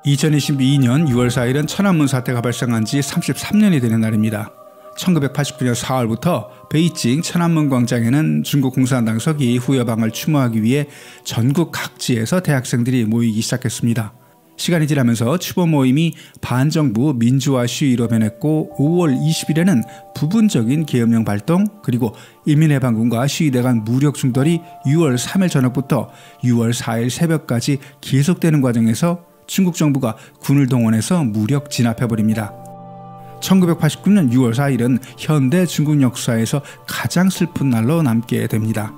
2022년 6월 4일은 천안문 사태가 발생한 지 33년이 되는 날입니다. 1989년 4월부터 베이징 천안문 광장에는 중국 공산당석이 후여방을 추모하기 위해 전국 각지에서 대학생들이 모이기 시작했습니다. 시간이 지나면서 추모 모임이 반정부 민주화 시위로 변했고 5월 20일에는 부분적인 계엄령 발동 그리고 인민해방군과 시위대 간 무력 충돌이 6월 3일 저녁부터 6월 4일 새벽까지 계속되는 과정에서 중국 정부가 군을 동원해서 무력 진압해버립니다. 1989년 6월 4일은 현대 중국 역사에서 가장 슬픈 날로 남게 됩니다.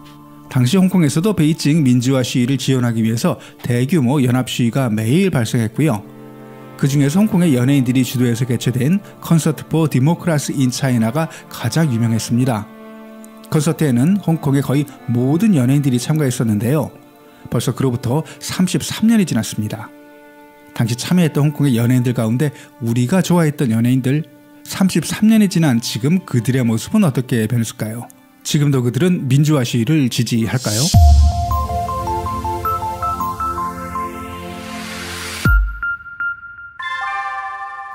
당시 홍콩에서도 베이징 민주화 시위를 지원하기 위해서 대규모 연합 시위가 매일 발생했고요. 그 중에서 홍콩의 연예인들이 주도해서 개최된 콘서트 포 디모크라시 인 차이나가 가장 유명했습니다. 콘서트에는 홍콩의 거의 모든 연예인들이 참가했었는데요. 벌써 그로부터 33년이 지났습니다. 당시 참여했던 홍콩의 연예인들 가운데 우리가 좋아했던 연예인들 33년이 지난 지금 그들의 모습은 어떻게 변했을까요? 지금도 그들은 민주화 시위를 지지할까요?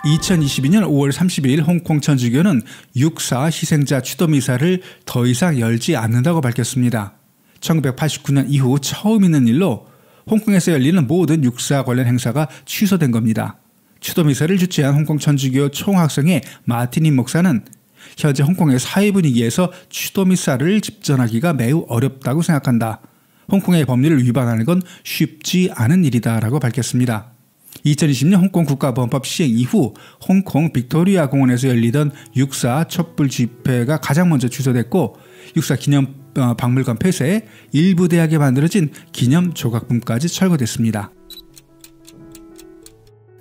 (2022년 5월 30일) 홍콩 천주교는 6.4 희생자 추도미사를 더 이상 열지 않는다고 밝혔습니다. 1989년 이후 처음 있는 일로 홍콩에서 열리는 모든 6.4 관련 행사가 취소된 겁니다. 추도미사를 주최한 홍콩 천주교 총학성의 마티닌 목사는 현재 홍콩의 사회 분위기에서 추도미사를 집전하기가 매우 어렵다고 생각한다. 홍콩의 법률을 위반하는 건 쉽지 않은 일이다 라고 밝혔습니다. 2020년 홍콩 국가보안법 시행 이후 홍콩 빅토리아 공원에서 열리던 6.4 촛불 집회가 가장 먼저 취소됐고 6.4 기념 박물관 폐쇄, 일부 대학에 만들어진 기념 조각품까지 철거됐습니다.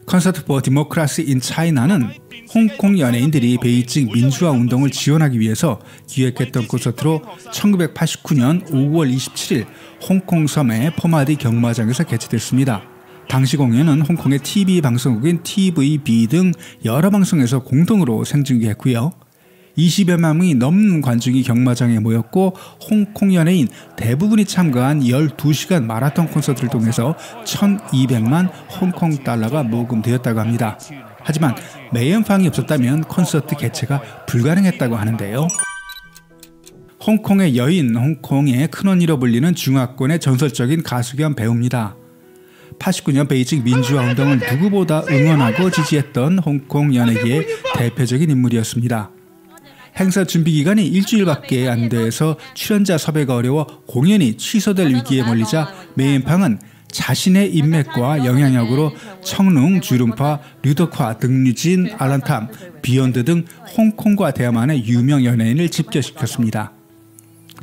콘서트 포 디모크라시 인 차이나는 홍콩 연예인들이 베이징 민주화 운동을 지원하기 위해서 기획했던 콘서트로 1989년 5월 27일 홍콩 섬의 포마디 경마장에서 개최됐습니다. 당시 공연은 홍콩의 TV 방송국인 TVB 등 여러 방송에서 공동으로 생중계했고요. 20여만 명이 넘는 관중이 경마장에 모였고 홍콩 연예인 대부분이 참가한 12시간 마라톤 콘서트를 통해서 1200만 홍콩 달러가 모금되었다고 합니다. 하지만 매연팡이 없었다면 콘서트 개최가 불가능했다고 하는데요. 홍콩의 여인, 홍콩의 큰언니로 불리는 중화권의 전설적인 가수 겸 배우입니다. 89년 베이징 민주화 운동을 누구보다 응원하고 지지했던 홍콩 연예계의 대표적인 인물이었습니다. 행사 준비 기간이 일주일밖에 안 돼서 출연자 섭외가 어려워 공연이 취소될 위기에 몰리자 메인팡은 자신의 인맥과 영향력으로 청룽, 주름파, 류덕화, 등유진, 알란탐, 비욘드 등 홍콩과 대만의 유명 연예인을 집결시켰습니다.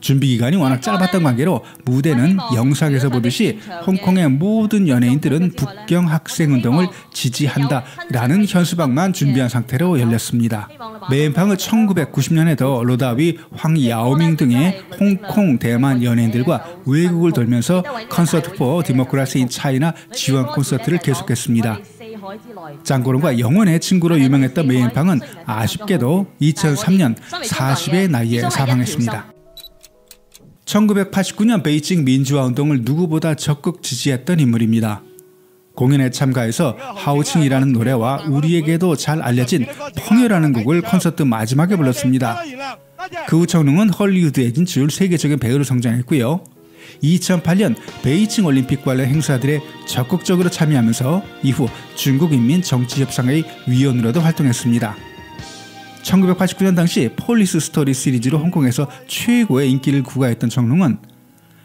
준비 기간이 워낙 짧았던 관계로 무대는 영상에서 보듯이 홍콩의 모든 연예인들은 북경 학생운동을 지지한다라는 현수막만 준비한 상태로 열렸습니다. 메인팡은 1990년에도 로다위, 황야오밍 등의 홍콩, 대만 연예인들과 외국을 돌면서 콘서트 포 디모크라시 인 차이나 지원 콘서트를 계속했습니다. 짱구름과 영혼의 친구로 유명했던 메인팡은 아쉽게도 2003년 40의 나이에 사망했습니다. 1989년 베이징 민주화 운동을 누구보다 적극 지지했던 인물입니다. 공연에 참가해서 하오칭이라는 노래와 우리에게도 잘 알려진 펑요라는 곡을 콘서트 마지막에 불렀습니다. 그 후 청룽은 헐리우드에 진출 세계적인 배우로 성장했고요. 2008년 베이징 올림픽 관련 행사들에 적극적으로 참여하면서 이후 중국인민정치협상회의 위원으로도 활동했습니다. 1989년 당시 폴리스 스토리 시리즈로 홍콩에서 최고의 인기를 구가했던 청룽은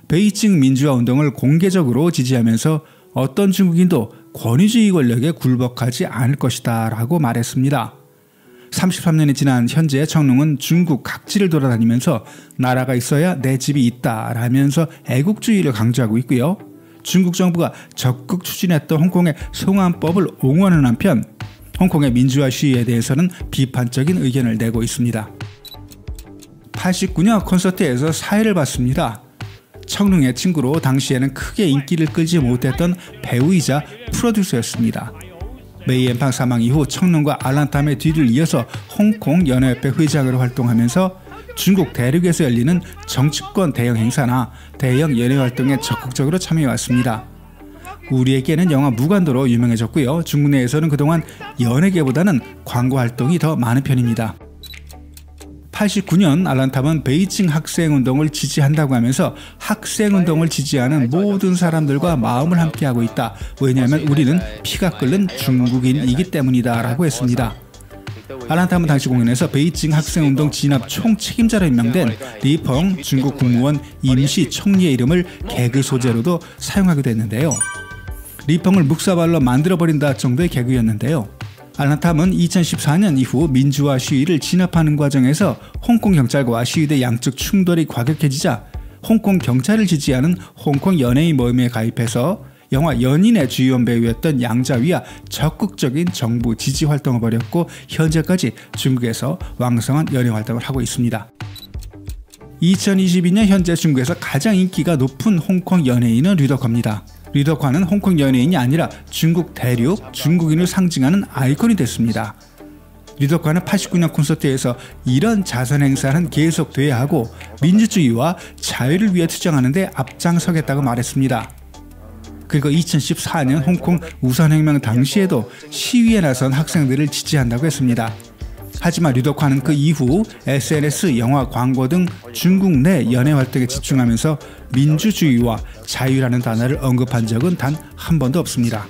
베이징 민주화 운동을 공개적으로 지지하면서 어떤 중국인도 권위주의 권력에 굴복하지 않을 것이다 라고 말했습니다. 33년이 지난 현재 청룽은 중국 각지를 돌아다니면서 나라가 있어야 내 집이 있다 라면서 애국주의를 강조하고 있고요. 중국 정부가 적극 추진했던 홍콩의 송환법을 옹호하는 한편 홍콩의 민주화 시위에 대해서는 비판적인 의견을 내고 있습니다. 89년 콘서트에서 사회를 봤습니다. 청룽의 친구로 당시에는 크게 인기를 끌지 못했던 배우이자 프로듀서였습니다. 메이엔팡 사망 이후 청룽과 알란탐의 뒤를 이어서 홍콩 연예협회 회장으로 활동하면서 중국 대륙에서 열리는 정치권 대형 행사나 대형 연예 활동에 적극적으로 참여해왔습니다. 우리에게는 영화 무간도로 유명해졌고요. 중국 내에서는 그동안 연예계보다는 광고 활동이 더 많은 편입니다. 89년 알란탐은 베이징 학생운동을 지지한다고 하면서 학생운동을 지지하는 모든 사람들과 마음을 함께하고 있다. 왜냐하면 우리는 피가 끓는 중국인이기 때문이다 라고 했습니다. 알란탐은 당시 공연에서 베이징 학생운동 진압 총책임자로 임명된 리펑 중국 국무원 임시 총리의 이름을 개그 소재로도 사용하기도 했는데요. 리펑을 묵사발로 만들어버린다 정도의 개그였는데요. 알란탐은 2014년 이후 민주화 시위를 진압하는 과정에서 홍콩 경찰과 시위대 양측 충돌이 과격해지자 홍콩 경찰을 지지하는 홍콩 연예인 모임에 가입해서 영화 연인의 주연 배우였던 양자위와 적극적인 정부 지지 활동을 벌였고 현재까지 중국에서 왕성한 연예 활동을 하고 있습니다. 2022년 현재 중국에서 가장 인기가 높은 홍콩 연예인은 류덕화입니다. 류덕화는 홍콩 연예인이 아니라 중국 대륙 중국인을 상징하는 아이콘이 됐습니다. 류덕화는 89년 콘서트에서 이런 자선 행사는 계속돼야 하고 민주주의와 자유를 위해 투쟁하는 데 앞장서겠다고 말했습니다. 그리고 2014년 홍콩 우산혁명 당시에도 시위에 나선 학생들을 지지한다고 했습니다. 하지만 류덕화는 그 이후 SNS, 영화, 광고 등 중국 내 연예 활동에 집중하면서 민주주의와 자유라는 단어를 언급한 적은 단 한 번도 없습니다.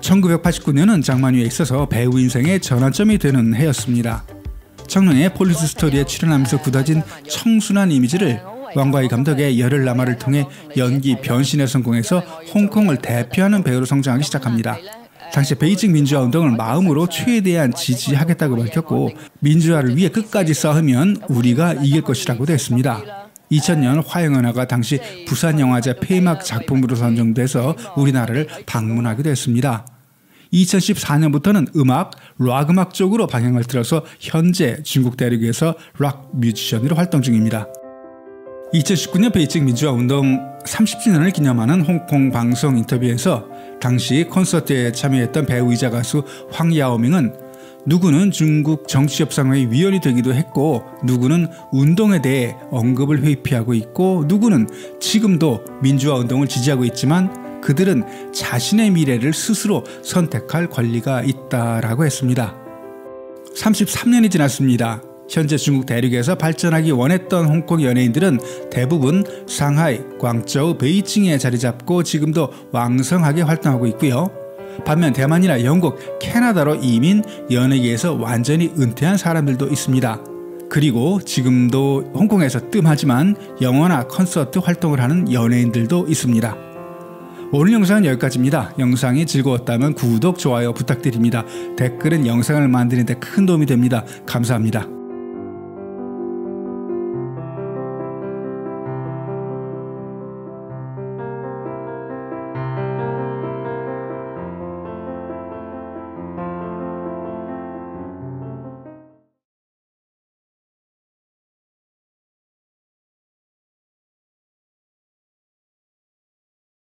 1989년은 장만위에 있어서 배우 인생의 전환점이 되는 해였습니다. 청룡의 폴리스 스토리에 출연하면서 굳어진 청순한 이미지를 왕가희 감독의 열혈 남아를 통해 연기 변신에 성공해서 홍콩을 대표하는 배우로 성장하기 시작합니다. 당시 베이징 민주화 운동을 마음으로 최대한 지지하겠다고 밝혔고 민주화를 위해 끝까지 싸우면 우리가 이길 것이라고도 했습니다. 2000년 화영연화가 당시 부산영화제 폐막 작품으로 선정돼서 우리나라를 방문하기도 했습니다. 2014년부터는 락 음악 쪽으로 방향을 틀어서 현재 중국 대륙에서 락 뮤지션으로 활동 중입니다. 2019년 베이징 민주화 운동 30주년을 기념하는 홍콩 방송 인터뷰에서 당시 콘서트에 참여했던 배우이자 가수 황야오밍은 누구는 중국 정치협상회의 위원이 되기도 했고 누구는 운동에 대해 언급을 회피하고 있고 누구는 지금도 민주화 운동을 지지하고 있지만 그들은 자신의 미래를 스스로 선택할 권리가 있다라고 했습니다. 33년이 지났습니다. 현재 중국 대륙에서 발전하기 원했던 홍콩 연예인들은 대부분 상하이, 광저우, 베이징에 자리 잡고 지금도 왕성하게 활동하고 있고요. 반면 대만이나 영국, 캐나다로 이민, 연예계에서 완전히 은퇴한 사람들도 있습니다. 그리고 지금도 홍콩에서 뜸하지만 영화나 콘서트 활동을 하는 연예인들도 있습니다. 오늘 영상은 여기까지입니다. 영상이 즐거웠다면 구독, 좋아요 부탁드립니다. 댓글은 영상을 만드는 데 큰 도움이 됩니다. 감사합니다.